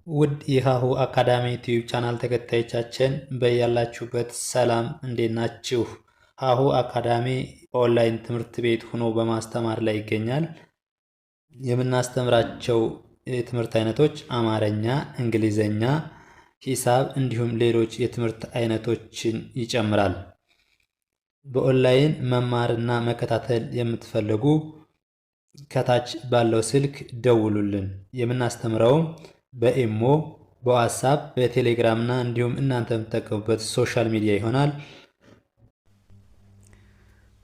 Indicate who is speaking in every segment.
Speaker 1: ውድ የሀሁ አካዳሚ ዩቲዩብ ቻናል ተከታዮቻችን በያላችሁበት ሰላም እንዴት ናችሁ? ሀሁ አካዳሚ ኦንላይን ትምህርት ቤት ሆኖ በማስተማር ላይ ይገኛል። የምናስተምራቸው የትምህርት አይነቶች አማርኛ፣ እንግሊዘኛ፣ ሂሳብ እንዲሁም ሌሎች የትምህርት አይነቶችን ይጨምራል። በኦንላይን መማርና መከታተል የምትፈልጉ ከታች ባለው ስልክ ደውሉልን። የምናስተምረውም በኢሞ፣ በዋትሳፕ፣ በቴሌግራም እና እንዲሁም እናንተ የምትጠቀሙበት ሶሻል ሚዲያ ይሆናል።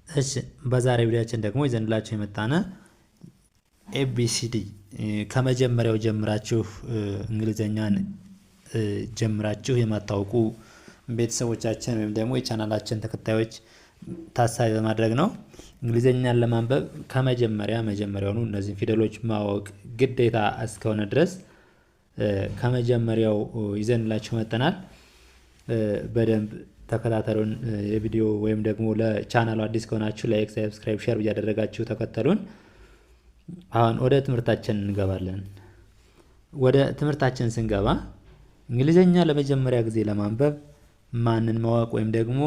Speaker 1: እሺ በዛሬ ቪዲዮአችን ደግሞ ይዘንላችሁ የመጣነ ኤቢሲዲ ከመጀመሪያው ጀምራችሁ እንግሊዘኛን ጀምራችሁ የማታውቁ ቤተሰቦቻችን ወይም ደግሞ የቻናላችን ተከታዮች ታሳቢ በማድረግ ነው። እንግሊዘኛን ለማንበብ ከመጀመሪያውኑ እነዚህን ፊደሎች ማወቅ ግዴታ እስከሆነ ድረስ ከመጀመሪያው ይዘንላችሁ መጥተናል። በደንብ ተከታተሉን። የቪዲዮ ወይም ደግሞ ለቻናሉ አዲስ ከሆናችሁ ላይክ፣ ሰብስክራይብ፣ ሼር እያደረጋችሁ ተከተሉን። አሁን ወደ ትምህርታችን እንገባለን። ወደ ትምህርታችን ስንገባ እንግሊዘኛ ለመጀመሪያ ጊዜ ለማንበብ ማንን ማወቅ ወይም ደግሞ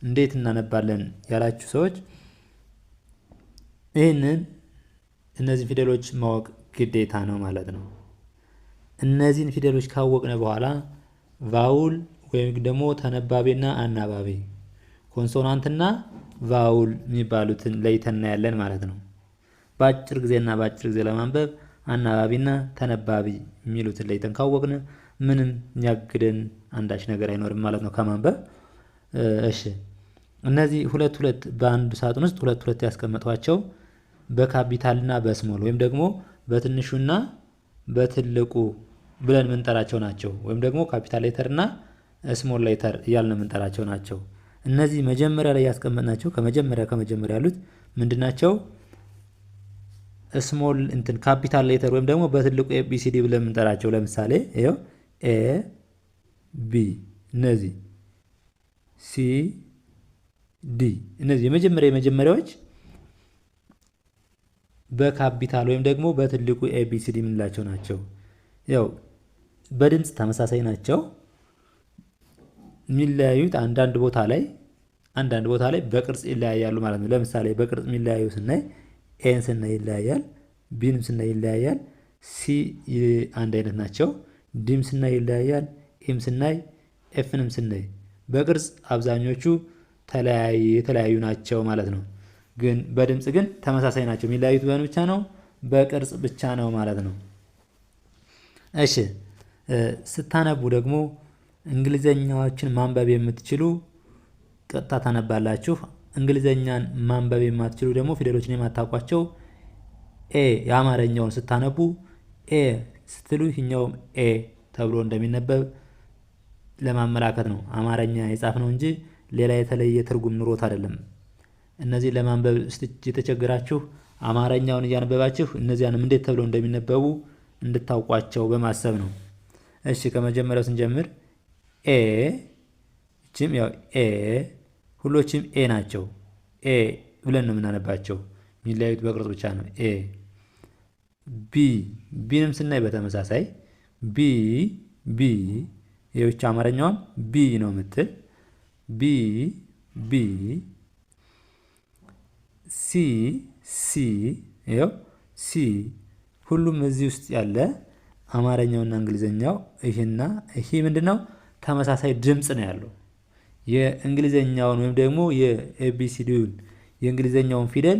Speaker 1: እንዴት እናነባለን ያላችሁ ሰዎች እነዚህ ፊደሎች ማወቅ ግዴታ ነው ማለት ነው። እነዚህን ፊደሎች ካወቅነ በኋላ ቫውል ወይም ደግሞ ተነባቢና አናባቢ፣ ኮንሶናንትና ቫውል የሚባሉትን ለይተን እናያለን ማለት ነው። በአጭር ጊዜ ለማንበብ አናባቢና ተነባቢ የሚሉትን ለይተን ካወቅነ ምንም የሚያግደን አንዳች ነገር አይኖርም ማለት ነው ከማንበብ። እሺ እነዚህ ሁለት በአንዱ ሳጥን ውስጥ ሁለት ያስቀመጧቸው በካፒታልና በስሞል ወይም ደግሞ በትንሹና በትልቁ ብለን የምንጠራቸው ናቸው። ወይም ደግሞ ካፒታል ሌተር እና ስሞል ሌተር እያልን የምንጠራቸው ናቸው። እነዚህ መጀመሪያ ላይ ያስቀመጥናቸው ከመጀመሪያ ያሉት ምንድናቸው? ስሞል ካፒታል ሌተር ወይም ደግሞ በትልቁ ኤቢሲዲ ብለን የምንጠራቸው ለምሳሌ ይኸው ኤ ቢ፣ እነዚህ ሲ ዲ፣ እነዚህ የመጀመሪያዎች በካፒታል ወይም ደግሞ በትልቁ ኤቢሲዲ የምንላቸው ናቸው። ያው በድምፅ ተመሳሳይ ናቸው። የሚለያዩት አንዳንድ ቦታ ላይ በቅርጽ ይለያያሉ ማለት ነው። ለምሳሌ በቅርጽ የሚለያዩ ስናይ ኤን ስናይ ይለያያል፣ ቢንም ስናይ ይለያያል፣ ሲ አንድ አይነት ናቸው፣ ዲም ስናይ ይለያያል፣ ኤም ስናይ፣ ኤፍንም ስናይ በቅርጽ አብዛኞቹ የተለያዩ ናቸው ማለት ነው። ግን በድምፅ ግን ተመሳሳይ ናቸው። የሚለያዩት በምን ብቻ ነው? በቅርጽ ብቻ ነው ማለት ነው። እሺ ስታነቡ ደግሞ እንግሊዘኛዎችን ማንበብ የምትችሉ ቀጥታ ታነባላችሁ። እንግሊዘኛን ማንበብ የማትችሉ ደግሞ ፊደሎችን የማታውቋቸው የአማርኛውን ስታነቡ ኤ ስትሉ ይህኛውም ኤ ተብሎ እንደሚነበብ ለማመላከት ነው። አማርኛ የጻፍነው እንጂ ሌላ የተለየ ትርጉም ኑሮት አይደለም። እነዚህ ለማንበብ የተቸገራችሁ አማርኛውን እያነበባችሁ እነዚያንም እንዴት ተብለው እንደሚነበቡ እንድታውቋቸው በማሰብ ነው። እሺ ከመጀመሪያው ስንጀምር ኤ፣ እቺም ያው ኤ፣ ሁሎችም ኤ ናቸው። ኤ ብለን ነው የምናነባቸው። የሚለያዩት በቅርጽ ብቻ ነው። ኤ ቢንም ስናይ በተመሳሳይ ቢ የብቻ አማርኛዋም ቢ ነው የምትል ቢ ሲ ይኸው ሲ ሁሉም እዚህ ውስጥ ያለ አማርኛውና እንግሊዘኛው ይሄ ምንድነው? ተመሳሳይ ድምፅ ነው ያለው። የእንግሊዘኛውን ወይም ደግሞ የኤቢሲዲውን የእንግሊዘኛውን ፊደል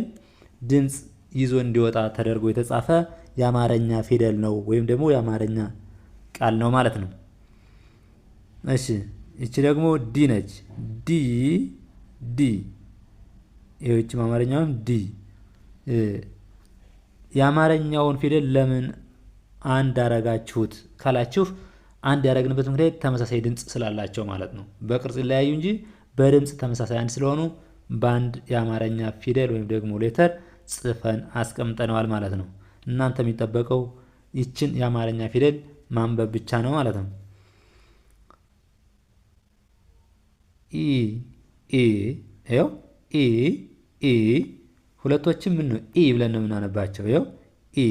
Speaker 1: ድምፅ ይዞ እንዲወጣ ተደርጎ የተጻፈ የአማርኛ ፊደል ነው ወይም ደግሞ የአማርኛ ቃል ነው ማለት ነው። እሺ እቺ ደግሞ ዲ ነች። ዲ ይህችም አማርኛውም ዲ። የአማርኛውን ፊደል ለምን አንድ አረጋችሁት ካላችሁ አንድ ያደረግንበት ምክንያት ተመሳሳይ ድምፅ ስላላቸው ማለት ነው። በቅርጽ ይለያዩ እንጂ በድምፅ ተመሳሳይ አንድ ስለሆኑ በአንድ የአማርኛ ፊደል ወይም ደግሞ ሌተር ጽፈን አስቀምጠነዋል ማለት ነው። እናንተ የሚጠበቀው ይችን የአማርኛ ፊደል ማንበብ ብቻ ነው ማለት ነው። ይኸው ሁለቶችም ምን ነው ኢ ብለን ነው የምናነባቸው። ይኸው ኢ።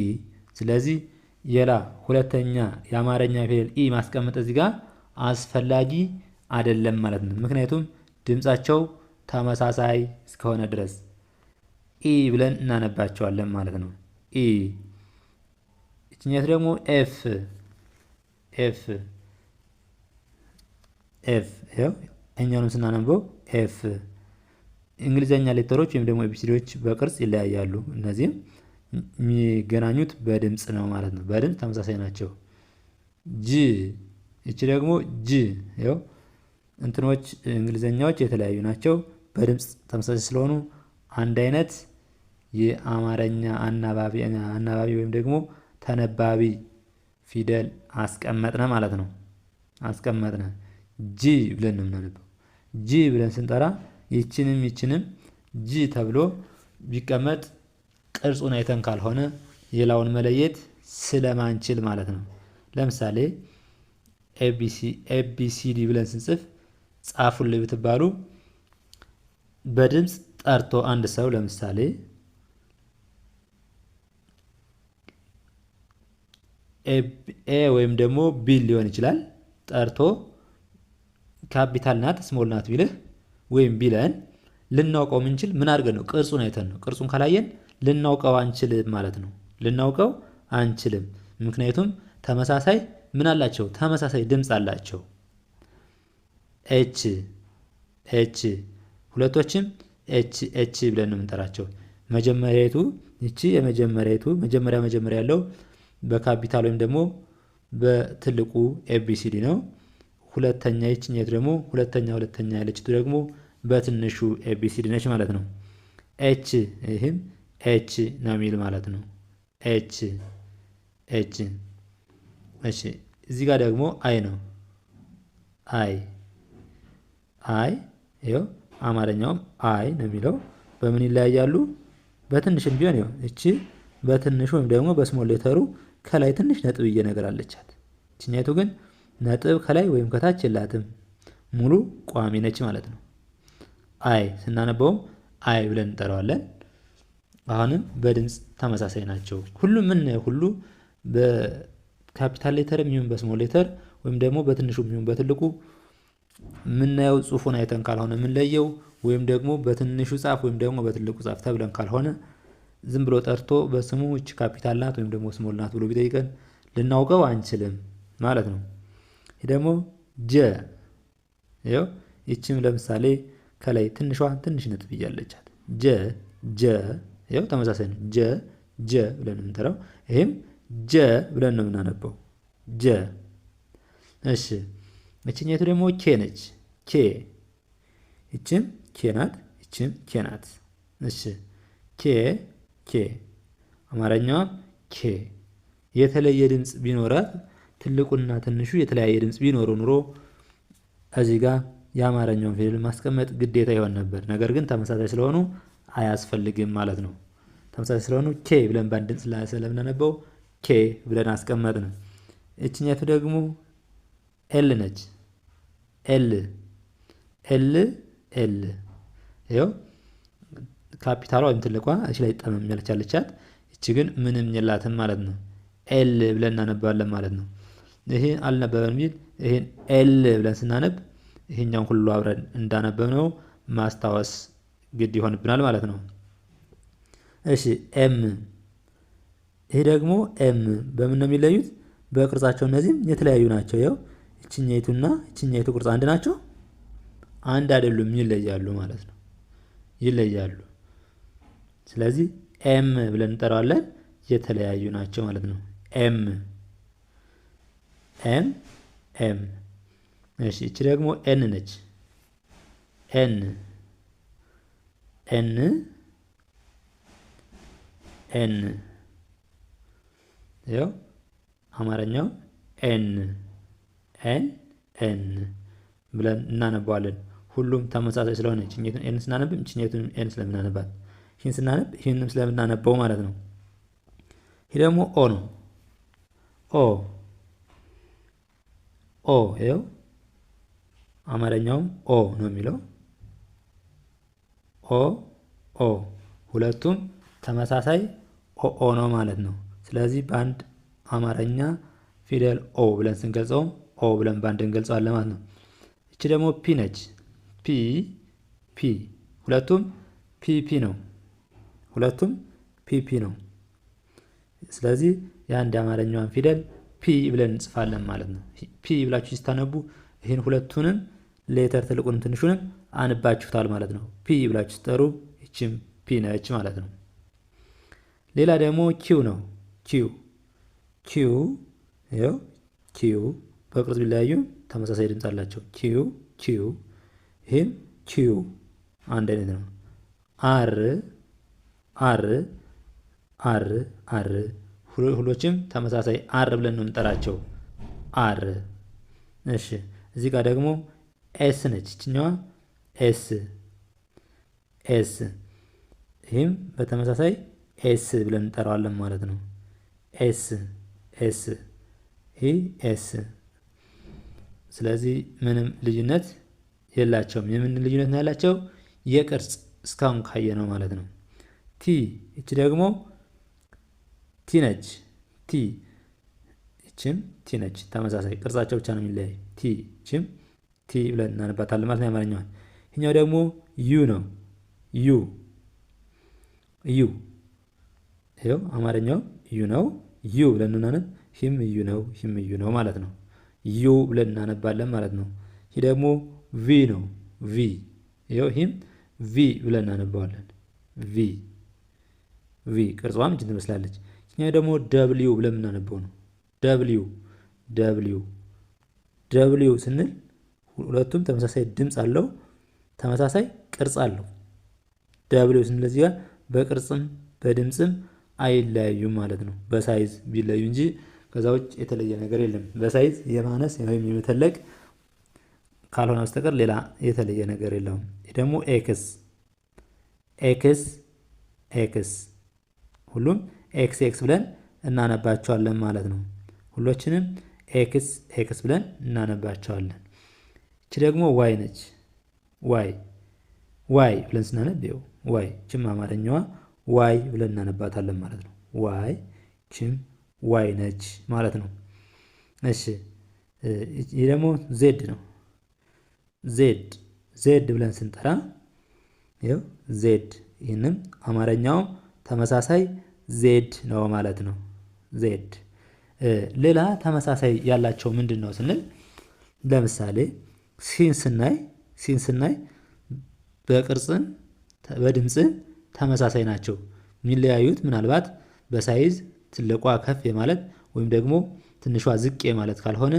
Speaker 1: ስለዚህ የላ ሁለተኛ የአማርኛ ፊደል ኢ ማስቀመጥ እዚህ ጋር አስፈላጊ አይደለም ማለት ነው። ምክንያቱም ድምጻቸው ተመሳሳይ እስከሆነ ድረስ ኢ ብለን እናነባቸዋለን ማለት ነው። ኢ እችኛት ደግሞ ኤፍ ኤፍ ኤፍ ይኸው እኛውንም ስናነበው ኤፍ። እንግሊዘኛ ሌተሮች ወይም ደግሞ ኤቢሲዲዎች በቅርጽ ይለያያሉ። እነዚህም የሚገናኙት በድምፅ ነው ማለት ነው። በድምፅ ተመሳሳይ ናቸው። ጅ እቺ ደግሞ ጅ ይኸው እንትኖች እንግሊዘኛዎች የተለያዩ ናቸው። በድምፅ ተመሳሳይ ስለሆኑ አንድ አይነት የአማርኛ አናባቢ ወይም ደግሞ ተነባቢ ፊደል አስቀመጥነ ማለት ነው። አስቀመጥነ ጂ ብለን ነው የምናነበው። ጂ ብለን ስንጠራ ይችንም ጂ ተብሎ ቢቀመጥ ቅርጹን አይተን ካልሆነ ሌላውን መለየት ስለማንችል ማለት ነው። ለምሳሌ ኤቢሲዲ ብለን ስንጽፍ ጻፉልኝ ብትባሉ በድምፅ ጠርቶ አንድ ሰው ለምሳሌ ኤ ወይም ደግሞ ቢ ሊሆን ይችላል ጠርቶ ካፒታል ናት ስሞል ናት ቢልህ ወይም ቢለን ልናውቀው ምንችል ምን አድርገን ነው? ቅርጹን አይተን ነው። ቅርጹን ካላየን ልናውቀው አንችልም ማለት ነው። ልናውቀው አንችልም። ምክንያቱም ተመሳሳይ ምን አላቸው? ተመሳሳይ ድምፅ አላቸው። ኤች ኤች ሁለቶችም ኤች ብለን ነው የምንጠራቸው። መጀመሪያይቱ እቺ የመጀመሪያይቱ መጀመሪያ ያለው በካፒታል ወይም ደግሞ በትልቁ ኤቢሲዲ ነው። ሁለተኛ ይችኛይቱ ደግሞ ሁለተኛ ያለችቱ ደግሞ በትንሹ ኤቢሲዲ ነች ማለት ነው። ኤች ይህም ኤች ነው የሚል ማለት ነው። ኤች ኤች። እሺ እዚህ ጋር ደግሞ አይ ነው። አይ ይኸው አማርኛውም አይ ነው የሚለው። በምን ይለያያሉ? በትንሽም ቢሆን ይኸው እቺ በትንሹ ወይም ደግሞ በስሞል ሌተሩ ከላይ ትንሽ ነጥብዬ ነገር አለቻት። እችኛይቱ ግን ነጥብ ከላይ ወይም ከታች የላትም። ሙሉ ቋሚ ነች ማለት ነው። አይ ስናነበውም አይ ብለን እንጠራዋለን። አሁንም በድምፅ ተመሳሳይ ናቸው። ሁሉም ሁሉ በካፒታል ሌተር የሚሆን በስሞል ሌተር ወይም ደግሞ በትንሹ የሚሆን በትልቁ የምናየው ጽሑፉን አይተን ካልሆነ የምንለየው ወይም ደግሞ በትንሹ ጻፍ ወይም ደግሞ በትልቁ ጻፍ ተብለን ካልሆነ ዝም ብሎ ጠርቶ በስሙ እች ካፒታል ናት ወይም ደግሞ ስሞል ናት ብሎ ቢጠይቀን ልናውቀው አንችልም ማለት ነው። ይህ ደግሞ ጀ ይኸው ይችም ለምሳሌ ከላይ ትንሽ ነጥብ እያለቻት ጀ ይኸው ተመሳሳይ ነው። ጀ ብለን የምንጠራው ይህም ጀ ብለን ነው የምናነበው ጀ። እሺ እችኛይቱ ደግሞ ኬ ነች። ይችም ኬ ናት፣ ይችም ኬ ናት። እሺ ኬ አማርኛዋ ኬ የተለየ ድምፅ ቢኖራት ትልቁና ትንሹ የተለያየ ድምፅ ቢኖሩ ኑሮ እዚህ ጋር የአማርኛውን ፊደል ማስቀመጥ ግዴታ ይሆን ነበር። ነገር ግን ተመሳሳይ ስለሆኑ አያስፈልግም ማለት ነው። ተመሳሳይ ስለሆኑ ኬ ብለን በአንድ ድምፅ ስለምናነበው ኬ ብለን አስቀመጥን። እችኛቱ ደግሞ ኤል ነች። ኤል ይኸው ካፒታሏ ወይም ትልቋ እች ላይ ጠመም ያለቻት፣ እች ግን ምንም የላትም ማለት ነው። ኤል ብለን እናነባለን ማለት ነው። ይሄ አልነበበን ቢል ይሄን ኤል ብለን ስናነብ ይሄኛውን ሁሉ አብረን እንዳነበብነው ማስታወስ ግድ ይሆንብናል ማለት ነው። እሺ ኤም። ይሄ ደግሞ ኤም በምን ነው የሚለዩት? በቅርጻቸው እነዚህም የተለያዩ ናቸው። ያው እችኛይቱና እችኛይቱ ቅርጽ አንድ ናቸው? አንድ አይደሉም፣ ይለያሉ ማለት ነው። ይለያሉ። ስለዚህ ኤም ብለን እንጠራዋለን። የተለያዩ ናቸው ማለት ነው። ኤም። እሺ እቺ ደግሞ ኤን ነች። ኤን ያው አማርኛው ኤን ብለን እናነባዋለን። ሁሉም ተመሳሳይ ስለሆነ እቺኛቱን ኤን ስናነብ እቺኛቱን ኤን ስለምናነባት ይህን ስናነብ ይህንንም ስለምናነበው ማለት ነው። ይህ ደግሞ ኦ ነው። ኦ ይኸው አማርኛውም ኦ ነው የሚለው። ኦ ሁለቱም ተመሳሳይ ኦ ነው ማለት ነው። ስለዚህ በአንድ አማርኛ ፊደል ኦ ብለን ስንገልጸው ኦ ብለን ባንድ እንገልጸዋለን ማለት ነው። እቺ ደግሞ ፒ ነች። ፒ ሁለቱም ፒ ነው። ሁለቱም ፒ ነው። ስለዚህ የአንድ አማርኛዋን ፊደል ፒ ብለን እንጽፋለን ማለት ነው። ፒ ብላችሁ ስታነቡ ይህን ሁለቱንም ሌተር ትልቁንም ትንሹንም አንባችሁታል ማለት ነው። ፒ ብላችሁ ስጠሩ ይችም ፒ ነች ማለት ነው። ሌላ ደግሞ ኪው ነው። ኪው በቅርጽ ቢለያዩ ተመሳሳይ ድምፅ አላቸው። ኪው ይህም ኪው አንድ አይነት ነው። አር ሁሎችም ተመሳሳይ አር ብለን ነው የምንጠራቸው። አር። እሺ እዚህ ጋር ደግሞ ኤስ ነች። ይችኛዋ ኤስ ይህም በተመሳሳይ ኤስ ብለን እንጠራዋለን ማለት ነው። ኤስ ይህ ኤስ። ስለዚህ ምንም ልዩነት የላቸውም። የምን ልዩነት ነው ያላቸው? የቅርጽ እስካሁን ካየ ነው ማለት ነው። እቺ ደግሞ ቲ ነች። ይችም ቲ ነች። ተመሳሳይ ቅርጻቸው ብቻ ነው የሚለያይ። ይችም ቲ ብለን እናነባታለን ማለት ነው የአማርኛዋን። ይህኛው ደግሞ ዩ ነው። ዩ ይኸው አማርኛው ዩ ነው። ዩ ብለን እናነብ። ሂም ዩ ነው ማለት ነው። ዩ ብለን እናነባለን ማለት ነው። ይህ ደግሞ ቪ ነው። ይኸው ሂም ቪ ብለን እናነባዋለን። ቪ ቅርጿም እጅን ትመስላለች። ይህኛው ደግሞ ደብሊው ብለን የምናነበው ነው። ደብሊው ስንል ሁለቱም ተመሳሳይ ድምፅ አለው፣ ተመሳሳይ ቅርጽ አለው። ደብሊው ስንል እዚህ ጋር በቅርጽም በድምፅም አይለያዩም ማለት ነው። በሳይዝ ቢለዩ እንጂ ከዛ ውጭ የተለየ ነገር የለም። በሳይዝ የማነስ ወይም የመተለቅ ካልሆነ በስተቀር ሌላ የተለየ ነገር የለውም። ይህ ደግሞ ኤክስ ሁሉም ኤክስ ብለን እናነባቸዋለን ማለት ነው። ሁሎችንም ኤክስ ብለን እናነባቸዋለን። እቺ ደግሞ ዋይ ነች። ዋይ ብለን ስናነብ ዋይ ችም አማርኛዋ ዋይ ብለን እናነባታለን ማለት ነው። ዋይ ችም ዋይ ነች ማለት ነው። እሺ ይህ ደግሞ ዜድ ነው። ዜድ ብለን ስንጠራ ይኸው ዜድ፣ ይህንም አማርኛው ተመሳሳይ ዜድ ነው ማለት ነው። ዜድ። ሌላ ተመሳሳይ ያላቸው ምንድን ነው ስንል ለምሳሌ ሲን ስናይ በቅርጽም በድምፅም ተመሳሳይ ናቸው። የሚለያዩት ምናልባት በሳይዝ ትልቋ ከፍ የማለት ወይም ደግሞ ትንሿ ዝቅ የማለት ካልሆነ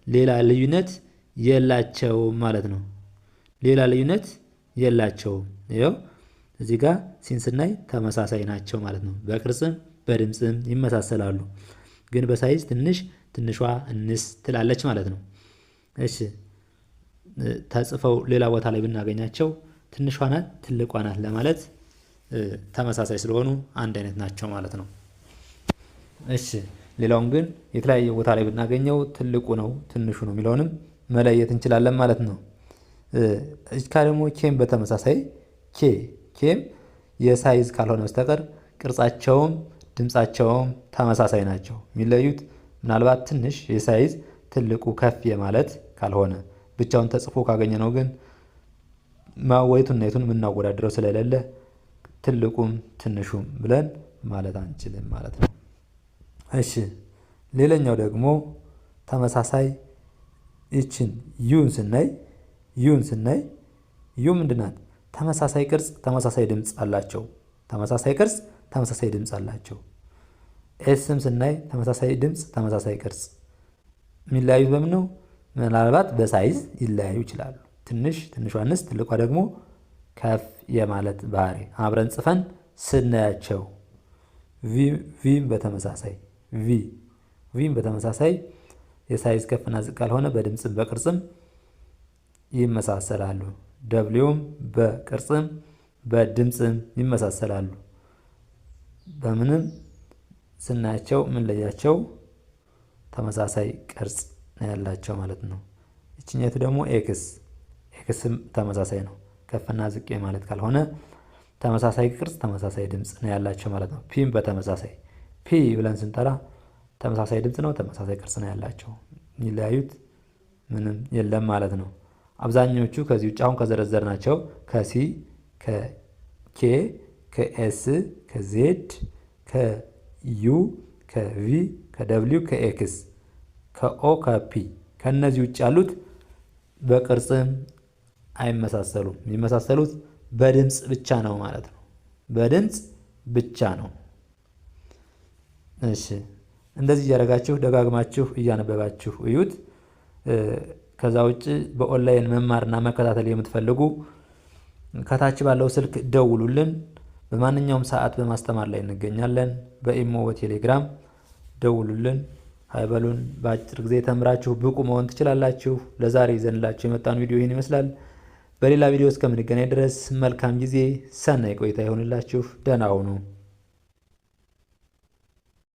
Speaker 1: ሌላ ልዩነት የላቸውም ማለት ነው። ሌላ ልዩነት የላቸውም። ይኸው እዚህ ጋር ሲን ስናይ ተመሳሳይ ናቸው ማለት ነው። በቅርጽም በድምፅም ይመሳሰላሉ፣ ግን በሳይዝ ትንሿ እንስ ትላለች ማለት ነው። እሺ ተጽፈው ሌላ ቦታ ላይ ብናገኛቸው ትንሿ ናት ትልቋ ናት ለማለት ተመሳሳይ ስለሆኑ አንድ አይነት ናቸው ማለት ነው። እሺ ሌላውን ግን የተለያየ ቦታ ላይ ብናገኘው ትልቁ ነው ትንሹ ነው የሚለውንም መለየት እንችላለን ማለት ነው። እዚህ ደግሞ ኬም በተመሳሳይ ኬም የሳይዝ ካልሆነ በስተቀር ቅርጻቸውም ድምፃቸውም ተመሳሳይ ናቸው። የሚለዩት ምናልባት ትንሽ የሳይዝ ትልቁ ከፍ የማለት ካልሆነ ብቻውን ተጽፎ ካገኘ ነው። ግን ወይቱን ነይቱን የምናወዳድረው ስለሌለ ትልቁም ትንሹም ብለን ማለት አንችልም ማለት ነው። እሺ ሌላኛው ደግሞ ተመሳሳይ ይችን ዩን ስናይ ዩ ምንድናት? ተመሳሳይ ቅርጽ ተመሳሳይ ድምፅ አላቸው። ኤስም ስናይ ተመሳሳይ ድምፅ ተመሳሳይ ቅርጽ። የሚለያዩት በምን ነው? ምናልባት በሳይዝ ይለያዩ ይችላሉ። ትንሿ እንስ ትልቋ ደግሞ ከፍ የማለት ባህሪ አብረን ጽፈን ስናያቸው ቪም በተመሳሳይ የሳይዝ ከፍና ዝቅ ካልሆነ በድምፅም በቅርጽም ይመሳሰላሉ። ደብሊውም በቅርጽም በድምፅም ይመሳሰላሉ። በምንም ስናያቸው የምንለያቸው ተመሳሳይ ቅርጽ ነው ያላቸው ማለት ነው። ይችኛቱ ደግሞ ኤክስም ተመሳሳይ ነው። ከፍና ዝቅ ማለት ካልሆነ ተመሳሳይ ቅርጽ ተመሳሳይ ድምፅ ነው ያላቸው ማለት ነው። ፒም በተመሳሳይ ፒ ብለን ስንጠራ ተመሳሳይ ድምፅ ነው፣ ተመሳሳይ ቅርጽ ነው ያላቸው። የሚለያዩት ምንም የለም ማለት ነው። አብዛኞቹ ከዚህ ውጭ አሁን ከዘረዘርናቸው ከሲ፣ ከኬ፣ ከኤስ፣ ከዜድ፣ ከዩ፣ ከቪ፣ ከደብሊው፣ ከኤክስ፣ ከኦ፣ ከፒ ከነዚህ ውጭ ያሉት በቅርጽም አይመሳሰሉም። የሚመሳሰሉት በድምፅ ብቻ ነው ማለት ነው። በድምፅ ብቻ ነው። እሺ እንደዚህ እያደረጋችሁ ደጋግማችሁ እያነበባችሁ እዩት። ከዛ ውጭ በኦንላይን መማርና መከታተል የምትፈልጉ ከታች ባለው ስልክ ደውሉልን። በማንኛውም ሰዓት በማስተማር ላይ እንገኛለን። በኢሞ በቴሌግራም ደውሉልን፣ ሀይበሉን። በአጭር ጊዜ ተምራችሁ ብቁ መሆን ትችላላችሁ። ለዛሬ ይዘንላችሁ የመጣን ቪዲዮ ይህን ይመስላል። በሌላ ቪዲዮ እስከምንገናኝ ድረስ መልካም ጊዜ፣ ሰናይ ቆይታ ይሆንላችሁ። ደህና ሁኑ።